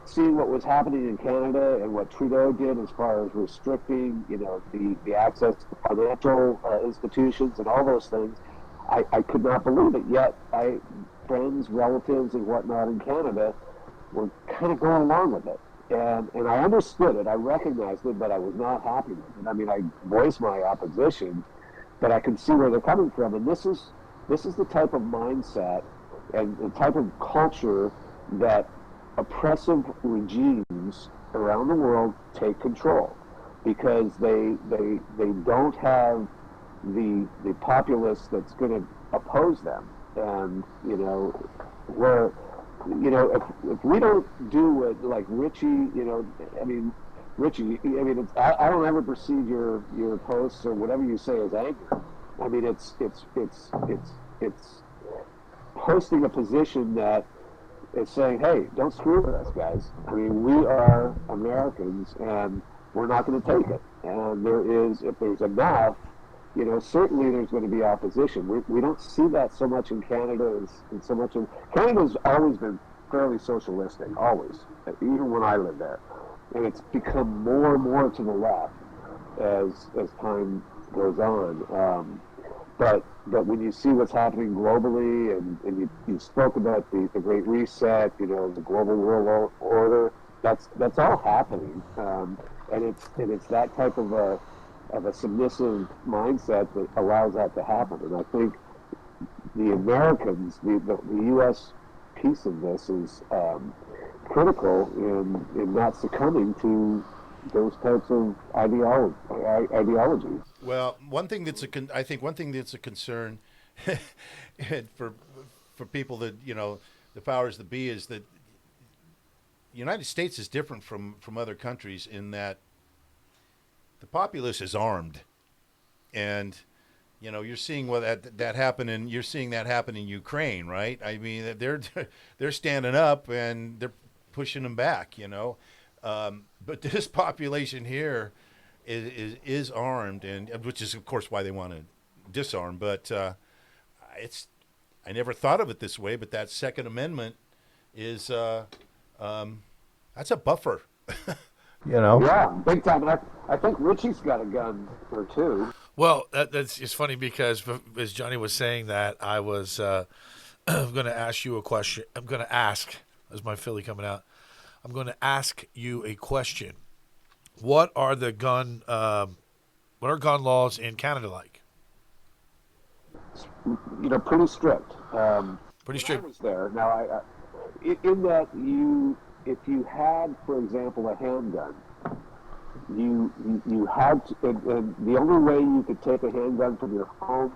seeing what was happening in Canada and what Trudeau did as far as restricting, the access to financial institutions and all those things, I could not believe it. Yet, friends, relatives, and whatnot in Canada were kind of going along with it. And I understood it, I recognized it, but I was not happy with it. I mean, I voiced my opposition, but I can see where they're coming from. And this is the type of mindset and the type of culture that oppressive regimes around the world take control, because they don't have the populace that's going to oppose them. And where if we don't do what like Richie, I mean, Richie, I mean, I don't ever perceive your posts or whatever you say as anger. I mean, it's posting a position that is saying, hey, don't screw with us, guys. I mean, we are Americans, and we're not going to take it. And if there's enough, certainly there's going to be opposition. We don't see that so much in Canada and so much in Canada's always been fairly socialistic, always, even when I lived there. And it's become more and more to the left as time goes on. But when you see what's happening globally, and you spoke about the Great Reset, the global world order, that's all happening, and it's that type of a submissive mindset that allows that to happen. And I think the Americans, the U.S. piece of this is critical in not succumbing to those types of ideologies. Well, I think one thing that's a concern for people that the powers that be is that the United States is different from other countries in that the populace is armed, and you're seeing that happen, and you're seeing that happen in Ukraine, right? I mean, they're standing up and they're pushing them back, but this population here is armed, and which is of course why they want to disarm. But I never thought of it this way, but that Second Amendment is that's a buffer. Yeah, big time. I think Richie's got a gun or two. Well, that's it's funny because as Johnny was saying that, I was going to ask you a question. I'm going to ask, as my Philly coming out, I'm going to ask you a question. What are gun laws in Canada like? Pretty strict. Pretty strict. I was there. Now, in that if you had, for example, a handgun, you had to, and the only way you could take a handgun from your home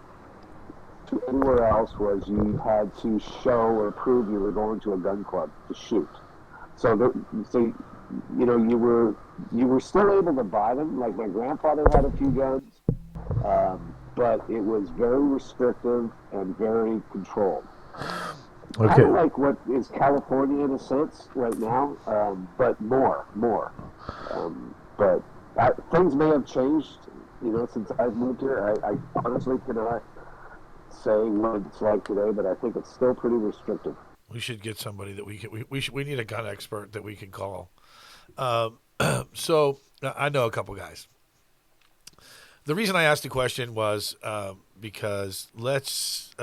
to anywhere else was you had to show or prove you were going to a gun club to shoot. So you were still able to buy them. Like my grandfather had a few guns, but it was very restrictive and very controlled. Okay. Kind of like what is California in a sense right now, but more. But things may have changed, since I've moved here. I honestly cannot say what it's like today, but I think it's still pretty restrictive. We should get somebody that we need a gun expert that we can call. So I know a couple guys. The reason I asked the question was because let's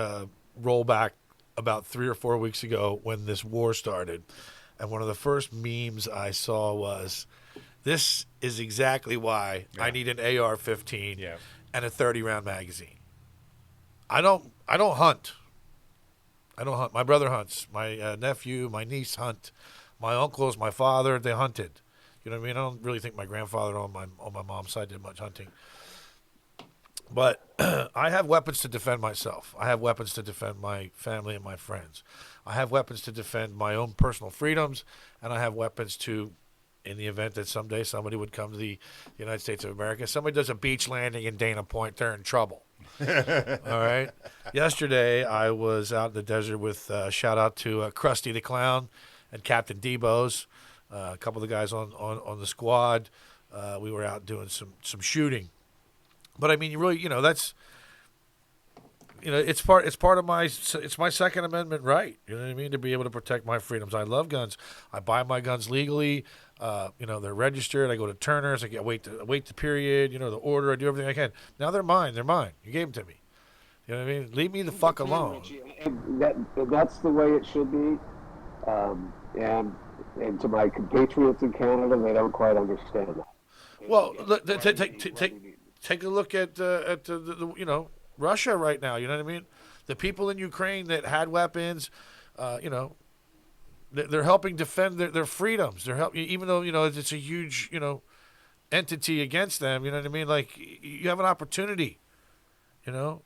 roll back about 3 or 4 weeks ago when this war started, and one of the first memes I saw was, "This is exactly why I need an AR-15 and a 30-round magazine." I don't hunt. I don't hunt. My brother hunts. My nephew, my niece hunt. My uncles, my father, they hunted. You know what I mean? I don't really think my grandfather on my mom's side did much hunting. But I have weapons to defend myself. I have weapons to defend my family and my friends. I have weapons to defend my own personal freedoms, and I have weapons to, in the event that someday somebody would come to the United States of America, somebody does a beach landing in Dana Point, they're in trouble. All right. Yesterday, I was out in the desert with shout out to Krusty the Clown and Captain Debo's, a couple of the guys on the squad. We were out doing some shooting. But I mean, you really, that's, it's part of my Second Amendment right. You know what I mean? To be able to protect my freedoms. I love guns. I buy my guns legally. They're registered. I go to Turner's. I wait the period. The order. I do everything I can. Now they're mine. They're mine. You gave them to me. You know what I mean? Leave me the fuck alone. And that's the way it should be. And to my compatriots in Canada, they don't quite understand that. Well, take a look at the Russia right now. You know what I mean? The people in Ukraine that had weapons, they're helping defend their freedoms. They're helping, even though it's a huge entity against them. You know what I mean? Like, you have an opportunity. Well,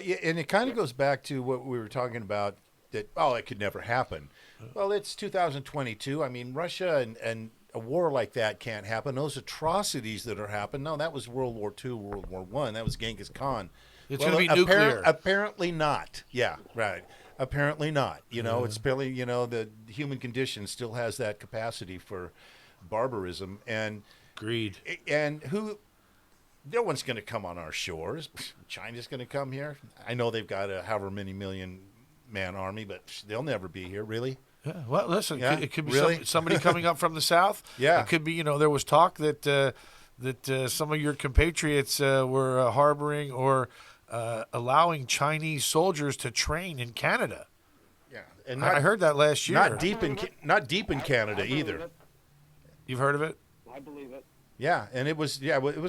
yeah, and it kind of goes back to what we were talking about it could never happen. Well, it's 2022. I mean, Russia and a war like that can't happen. Those atrocities that are happening. No, that was World War II, World War I. That was Genghis Khan. It's going to be nuclear. Apparently not. Yeah, right. Apparently not. It's barely, the human condition still has that capacity for barbarism and greed. And no one's going to come on our shores. China's going to come here. I know they've got a however many million man army, but they'll never be here, really. Yeah. Well, listen, Yeah, it could be really? somebody coming up from the south. Yeah. It could be, there was talk that some of your compatriots were harboring or allowing Chinese soldiers to train in Canada. Yeah, and I heard that last year. Not deep in Canada either. You've heard of it? I believe it. Yeah, and it was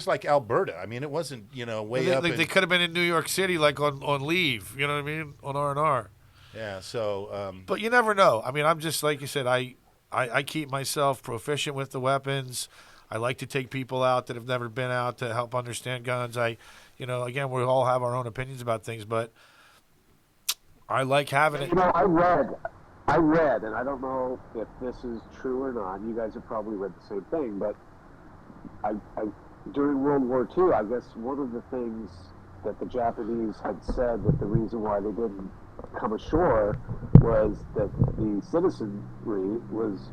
like Alberta. I mean, it wasn't way up. They could have been in New York City, like on leave. You know what I mean? On R&R. Yeah. So. But you never know. I mean, I'm just like you said. I keep myself proficient with the weapons. I like to take people out that have never been out to help understand guns. Again, we all have our own opinions about things, but I like having it. I read, and I don't know if this is true or not. You guys have probably read the same thing, but I during World War II, I guess one of the things that the Japanese had said that the reason why they didn't come ashore was that the citizenry was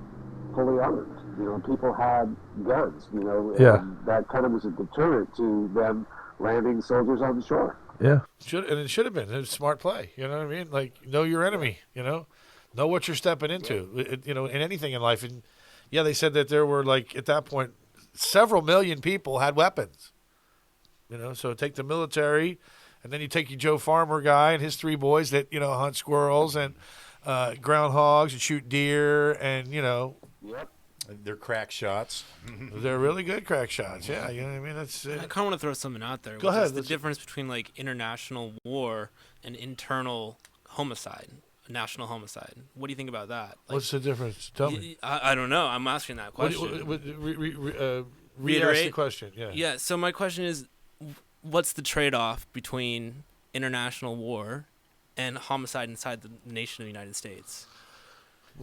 fully armed. People had guns. And that kind of was a deterrent to them landing soldiers on the shore. Yeah, it should have been a smart play. You know what I mean? Like, know your enemy. Know what you're stepping into. In anything in life. And yeah, they said that there were, like, at that point, several million people had weapons. So take the military, and then you take your Joe Farmer guy and his three boys that hunt squirrels and groundhogs and shoot deer and Yep. They're crack shots. They're really good crack shots. Yeah, you know what I mean. That's. I kind of want to throw something out there. Go ahead. The difference between like international war and internal homicide, national homicide. What do you think about that? Like, what's the difference? Tell me. I don't know. I'm asking that question. Reiterate the question. Yeah. Yeah. So my question is, what's the trade-off between international war and homicide inside the nation of the United States?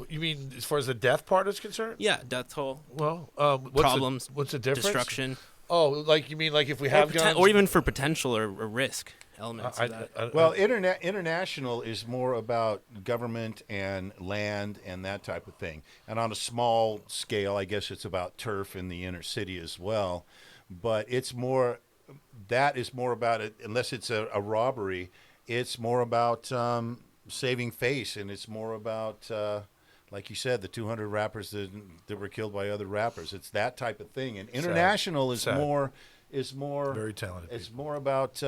You mean as far as the death part is concerned? Yeah, death toll. Well, problems. What's the difference? Destruction. Oh, like you mean like if we have guns, or even for potential or risk elements of that. Well, international is more about government and land and that type of thing. And on a small scale, I guess it's about turf in the inner city as well. But that is more about it, unless it's a robbery, it's more about saving face, and it's more about, like you said, the 200 rappers that were killed by other rappers. It's that type of thing. And international is more very talented. It's more about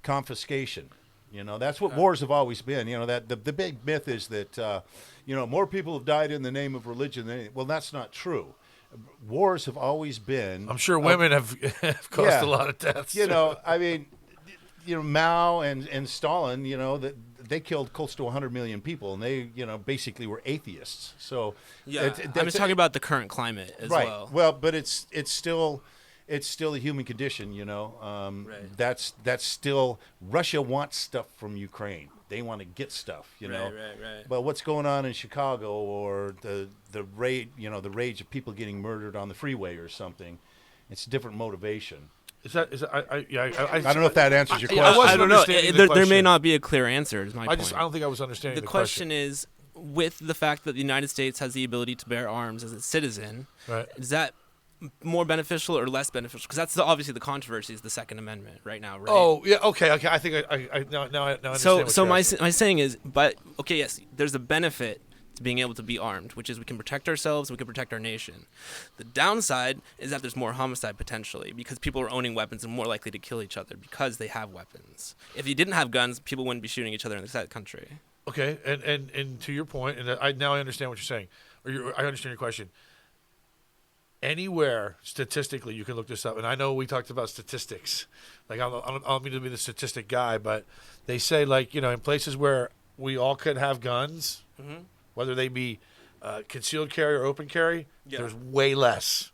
confiscation. That's what wars have always been. That the big myth is that more people have died in the name of religion than anything. Well, that's not true. Wars have always been. I'm sure women have caused a lot of deaths. I mean, Mao and Stalin. That they killed close to 100 million people, and they, basically were atheists. So yeah, I'm just talking about the current climate as right. well. Well, but it's still the human condition. Right. That's still Russia wants stuff from Ukraine. They want to get stuff. Right. But what's going on in Chicago, or the rage of people getting murdered on the freeway or something, it's a different motivation. I don't know if that answers your question. I don't know. There may question. not be a clear answer. Is my point. I don't think I was understanding the question. Is, with the fact that the United States has the ability to bear arms as a citizen, right. Is that more beneficial or less beneficial? Because that's obviously the controversy is the Second Amendment right now, right? Oh yeah, okay. I think I now I understand. So my saying is, but okay, yes, there's a benefit to being able to be armed, which is we can protect ourselves, we can protect our nation. The downside is that there's more homicide potentially because people are owning weapons and more likely to kill each other because they have weapons. If you didn't have guns, people wouldn't be shooting each other in the country. Okay, and to your point, and I understand what you're saying, I understand your question. Anywhere statistically, you can look this up, and I know we talked about statistics. Like I don't mean to be the statistic guy, but they say in places where we all could have guns, whether they be concealed carry or open carry, there's way less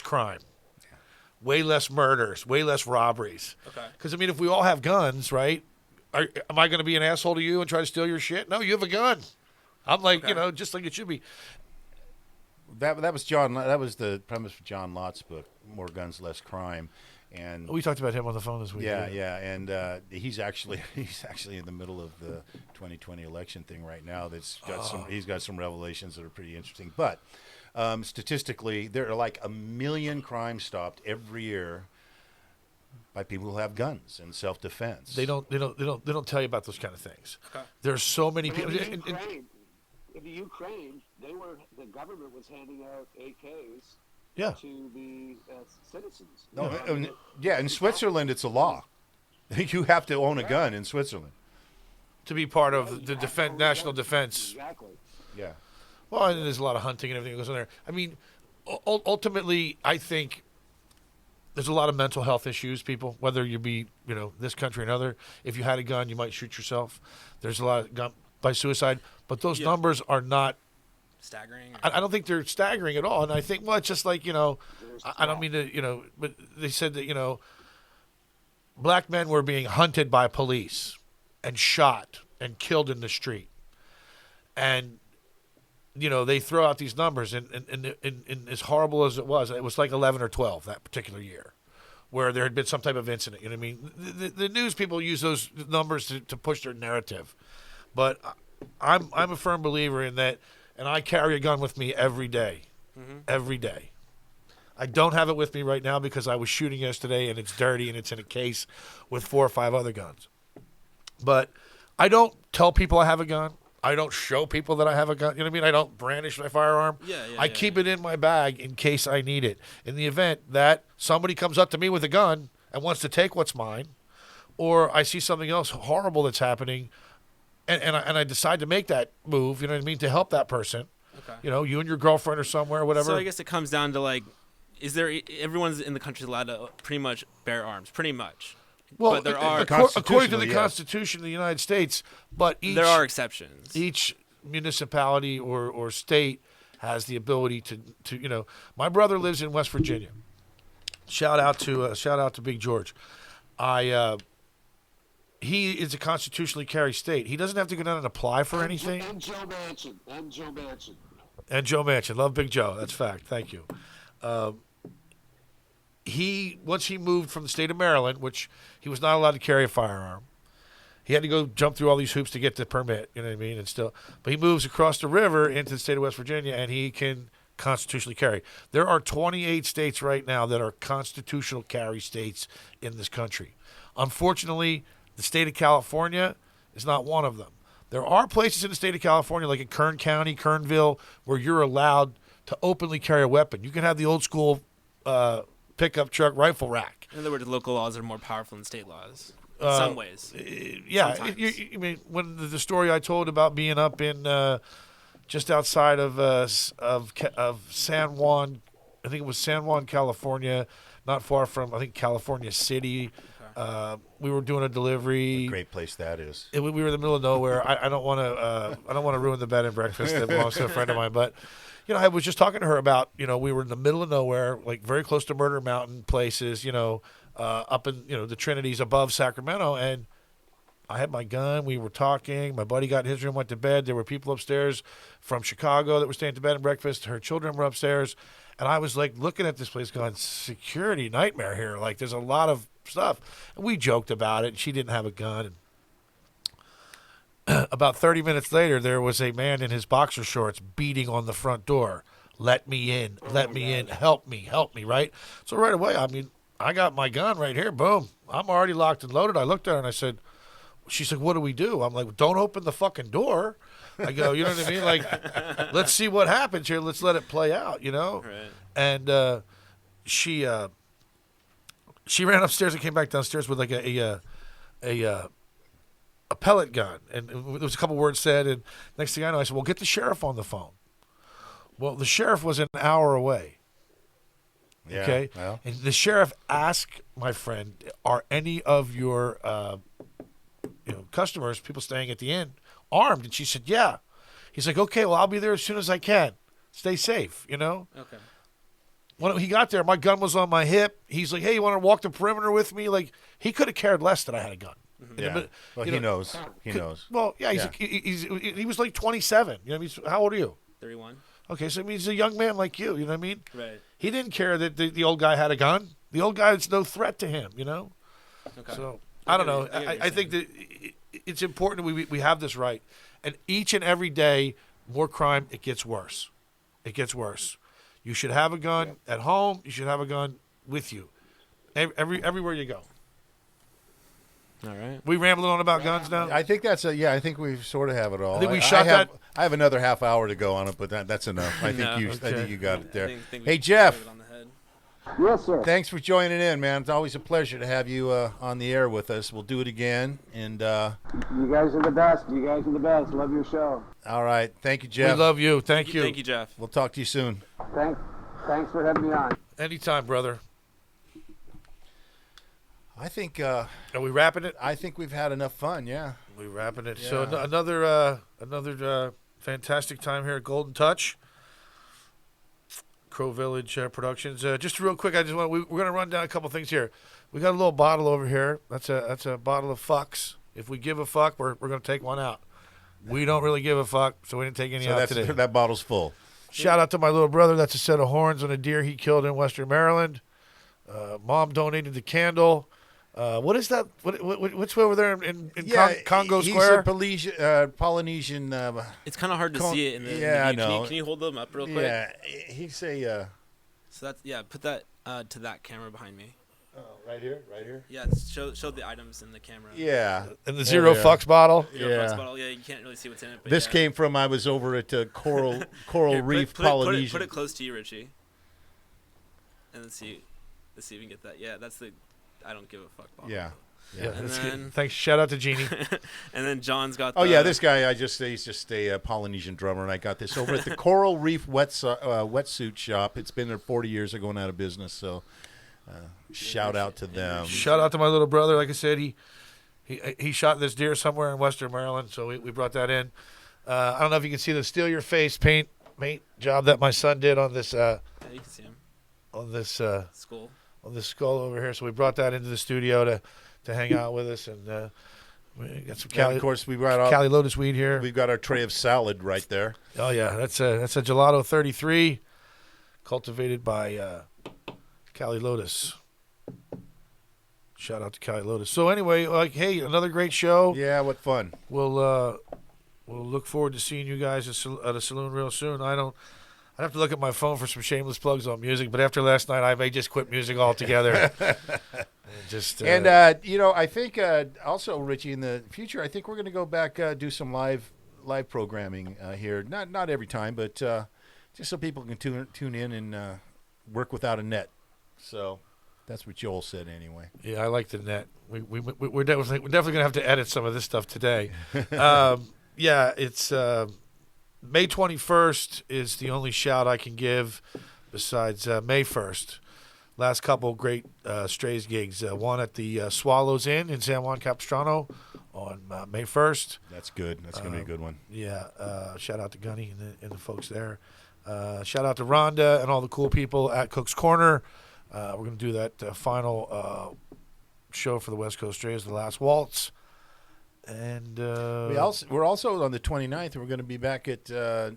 crime, way less murders, way less robberies. Okay. Because if we all have guns, right? am I going to be an asshole to you and try to steal your shit? No, you have a gun. I'm like, just like it should be. That was John. That was the premise for John Lott's book, More Guns, Less Crime, and We talked about him on the phone this week. yeah, and he's actually in the middle of the 2020 election thing right now. He's got some revelations that are pretty interesting. But statistically, there are like 1 million crimes stopped every year by people who have guns in self-defense. They don't tell you about those kind of things. Okay. There's so many But people. in the Ukraine, the government was handing out AKs Yeah. to the citizens. In Switzerland, it's a law. You have to own a gun in Switzerland. To be part of the national defense. Exactly. Yeah. Well, and there's a lot of hunting and everything that goes on there. I mean, ultimately, I think there's a lot of mental health issues, people, whether you be, this country or another. If you had a gun, you might shoot yourself. There's a lot of gun by suicide, but those numbers are not Staggering. I don't think they're staggering at all. And I think, well, it's just like, I don't mean to, but they said that, black men were being hunted by police and shot and killed in the street. And, they throw out these numbers, and as horrible as it was like 11 or 12 that particular year, where there had been some type of incident. You know what I mean? The news people use those numbers to push their narrative. But I'm a firm believer in that, and I carry a gun with me every day. Mm-hmm. Every day. I don't have it with me right now because I was shooting yesterday, and it's dirty, and it's in a case with 4 or 5 other guns. But I don't tell people I have a gun. I don't show people that I have a gun. You know what I mean? I don't brandish my firearm. I keep it in my bag in case I need it. In the event that somebody comes up to me with a gun and wants to take what's mine, or I see something else horrible that's happening, and I decide to make that move, you know what I mean, to help that person. Okay. You and your girlfriend or somewhere, whatever. So I guess it comes down to everyone's in the country allowed to pretty much bear arms, pretty much. Well, but there are according to the Constitution of the United States, but there are exceptions. Each municipality or state has the ability to. My brother lives in West Virginia. Shout out to Big George. He is a constitutionally carry state. He doesn't have to go down and apply for anything. And Joe Manchin. And Joe Manchin. Love Big Joe. That's fact. Thank you. Once he moved from the state of Maryland, which he was not allowed to carry a firearm, he had to go jump through all these hoops to get the permit. You know what I mean? But he moves across the river into the state of West Virginia, and he can constitutionally carry. There are 28 states right now that are constitutional carry states in this country. Unfortunately, the state of California is not one of them. There are places in the state of California, like in Kern County, Kernville, where you're allowed to openly carry a weapon. You can have the old school pickup truck rifle rack. In other words, local laws are more powerful than state laws in some ways. Yeah. I mean, when the story I told about being up in just outside of San Juan, I think it was San Juan, California, not far from, I think, California City. We were doing a delivery. What a great place that is. We were in the middle of nowhere. I don't want to ruin the bed and breakfast that belongs to a friend of mine, but I was just talking to her about we were in the middle of nowhere, like very close to Murder Mountain places. Up in the Trinities above Sacramento, and I had my gun. We were talking. My buddy got in his room, went to bed. There were people upstairs from Chicago that were staying to bed and breakfast. Her children were upstairs, and I was like looking at this place, going, "Security nightmare here." Like there's a lot of stuff. And we joked about it, and she didn't have a gun. And about 30 minutes later, there was a man in his boxer shorts beating on the front door. Let me in. Let me in. Help me. Help me, right? So right away, I got my gun right here. Boom. I'm already locked and loaded. I looked at her and I said, she's like, what do we do? I'm like, don't open the fucking door. I go, you know what I mean? Like, let's see what happens here. Let's let it play out, Right. And she ran upstairs and came back downstairs with like a pellet gun. And there was a couple words said. And next thing I know, I said, well, get the sheriff on the phone. Well, the sheriff was an hour away. Yeah, okay. Well. And the sheriff asked my friend, are any of your customers, people staying at the inn, armed? And she said, yeah. He's like, okay, well, I'll be there as soon as I can. Stay safe, Okay. When he got there, my gun was on my hip. He's like, hey, you want to walk the perimeter with me? Like, he could have cared less that I had a gun. Yeah. Well, he knows. He knows. Well, yeah, he was like 27. You know what I mean? How old are you? 31. Okay, so I mean, he's a young man like you. You know what I mean? Right. He didn't care that the old guy had a gun. The old guy is no threat to him. You know. Okay. So I don't know. I think that it's important we have this right, and each and every day, more crime. It gets worse. It gets worse. You should have a gun at home. You should have a gun with you, everywhere you go. All right. We rambling on about guns now. I think that's I think we sort of have it all. I think we shot that. I have another half hour to go on it, but that's enough. I think No. I think you got it there. Think Hey we Jeff, hit it on the head. Yes, sir. thanks for joining in, man. It's always a pleasure to have you on the air with us. We'll do it again. And You guys are the best. You guys are the best. Love your show. all right, thank you, We Jeff. love you. Thank you. Thank you, Jeff. We'll talk to you soon. Thanks for having me on. Anytime, brother. I think Are we wrapping it? we've had enough fun. Yeah. We wrapping it. Yeah. So another fantastic time here at Golden Touch, Crow Village Productions. Just real quick, we're going to run down a couple things here. We got a little bottle over here. That's a bottle of fucks. If we give a fuck, we're going to take one out. We don't really give a fuck, so we didn't take any So out today. that bottle's full. Shout out to my little brother. That's a set of horns on a deer he killed in Western Maryland. Mom donated the candle. What is that? What's over there in Congo Square? He's a Polynesian. It's kind of hard to see it in the Yeah, I video. know. Can you hold them up real quick? Yeah, he's a. So that's put that to that camera behind me. Right here. Yeah, show the items in the camera. Yeah, And the zero fucks bottle. Zero Yeah. Flex bottle. Yeah, you can't really see what's in it. But this yeah. came from I was over at Coral Here, Reef, put it Polynesian. put it close to you, Richie. And let's see if we can get that. Yeah, that's the I don't give a fuck bottle. Yeah. Yeah, And that's then- good. Thanks. Shout out to Jeannie. And then John's got. Oh yeah, this guy he's just a Polynesian drummer, and I got this over at the Coral Reef wetsuit shop. It's been there 40 years. They're going out of business, so shout out to them. Shout out to my little brother. Like I said, he shot this deer somewhere in Western Maryland, so we brought that in. I don't know if you can see the Steal Your Face paint job that my son did on this Yeah, you can see him. on this Skull. on this skull over here. So we brought that into the studio to hang out with us, and we got some And Cali, of course, we've got Cali Lotus weed here. we've got our tray of salad right there. Oh yeah, that's a Gelato 33, cultivated by Cali Lotus. Shout out to Cali Lotus. So anyway, hey, another great show. Yeah, what fun! We'll look forward to seeing you guys at a saloon real soon. I'd have to look at my phone for some shameless plugs on music, but after last night, I may just quit music altogether. I think also Richie, in the future, I think we're going to go back do some live programming here. Not every time, but just so people can tune in and work without a net. So that's what Joel said anyway. Yeah, I like the net. We're definitely gonna have to edit some of this stuff today. Yeah, it's May 21st is the only shout I can give, besides May 1st. Last couple great Strays gigs. One at the Swallows Inn in San Juan Capistrano on May 1st. That's good. That's going to be a good one. Yeah, shout out to Gunny and the folks there. Shout out to Rhonda and all the cool people at Cook's Corner. We're going to do that final show for the West Coast Strays, the last waltz. And We're also on the 29th. We're going to be back at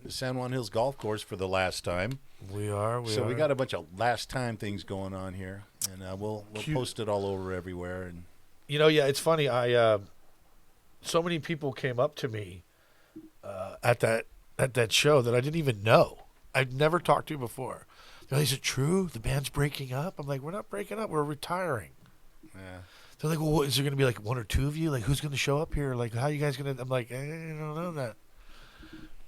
San Juan Hills Golf Course for the last time. we are. We got a bunch of last time things going on here, and we'll post it all over everywhere. And yeah, it's funny. So many people came up to me at that show that I didn't even know. I'd never talked to before. They're like, is it true? The band's breaking up? I'm like, we're not breaking up. We're retiring. yeah. They're like, well, is there going to be like one or two of you? Like, who's going to show up here? Like, how are you guys going to? I'm like, I don't know that.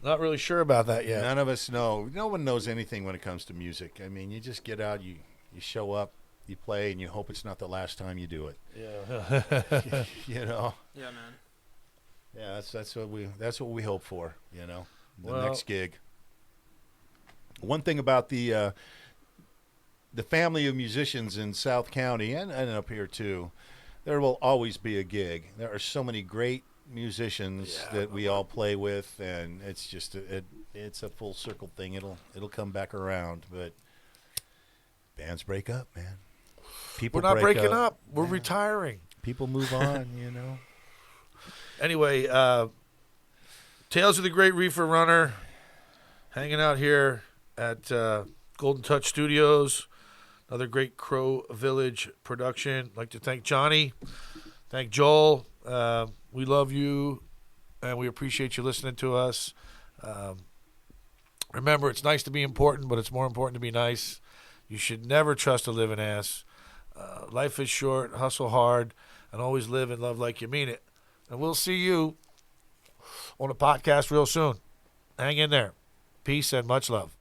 Not really sure about that yet. None of us know. No one knows anything when it comes to music. I mean, you just get out, you show up, you play, and you hope it's not the last time you do it. Yeah. You know. Yeah, man. Yeah, that's what we hope for. You know, the Well- next gig. One thing about the family of musicians in South County and up here too, there will always be a gig. There are so many great musicians that we all play with, and it's just it's a full circle thing. It'll come back around, but bands break up, man. People We're not break breaking up. We're retiring. People move on, Anyway, Tales of the Great Reefer Runner, hanging out here at Golden Touch Studios, another great Crow Village production. I'd like to thank Johnny, thank Joel. We love you, and we appreciate you listening to us. Remember, it's nice to be important, but it's more important to be nice. You should never trust a living ass. Life is short, hustle hard, and always live and love like you mean it. And we'll see you on a podcast real soon. Hang in there. Peace and much love.